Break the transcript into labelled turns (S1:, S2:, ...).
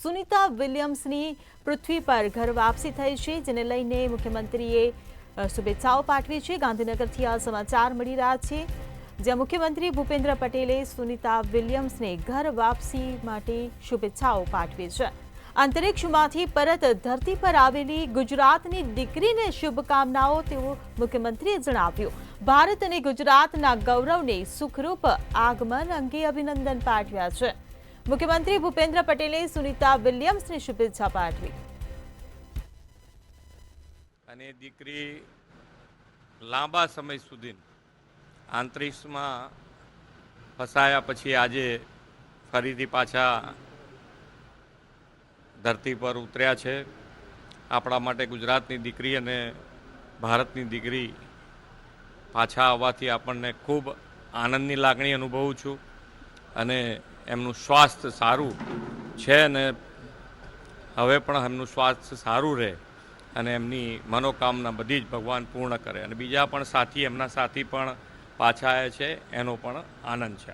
S1: સુનિતા વિલિયમ્સની પૃથ્વી પર ઘર વાપસી થઈ છે, જેને લઈને મુખ્યમંત્રીએ શુભેચ્છાઓ પાઠવી છે। ગાંધીનગરથી આ સમાચાર મળી રહ્યા છે, જ્યાં મુખ્યમંત્રી ભૂપેન્દ્ર પટેલે સુનિતા વિલિયમ્સને ઘર વાપસી માટે શુભેચ્છાઓ પાઠવી છે। અંતરિક્ષમાંથી પરત ધરતી પર આવેલી ગુજરાતની દીકરીને શુભકામનાઓ તેવું મુખ્યમંત્રીએ જણાવ્યું। ભારત અને ગુજરાતના ગૌરવને સુખરૂપ આગમન અંગે અભિનંદન પાઠવ્યા છે। મુખ્યમંત્રી ભૂપેન્દ્ર પટેલે સુનિતા વિલિયમ્સને શુભેચ્છા પાઠવી।
S2: અને દીકરી લાંબા સમય સુધી અંતરિક્ષમાં ફસાયા પછી આજે ફરીથી પાછા ધરતી પર ઉતર્યા છે। આપણા માટે ગુજરાતની દીકરી અને ભારતની દીકરી પાછા આવવાથી આપણને ખૂબ આનંદની લાગણી અનુભવું છું અને એમનું સ્વાસ્થ્ય સારું છે અને હવે પણ એમનું સ્વાસ્થ્ય સારું રહે અને એમની મનોકામના બધી જ ભગવાન પૂર્ણ કરે અને બીજા પણ સાથી એમના સાથી પણ પાછા આવ્યા છે, એનો પણ આનંદ છે।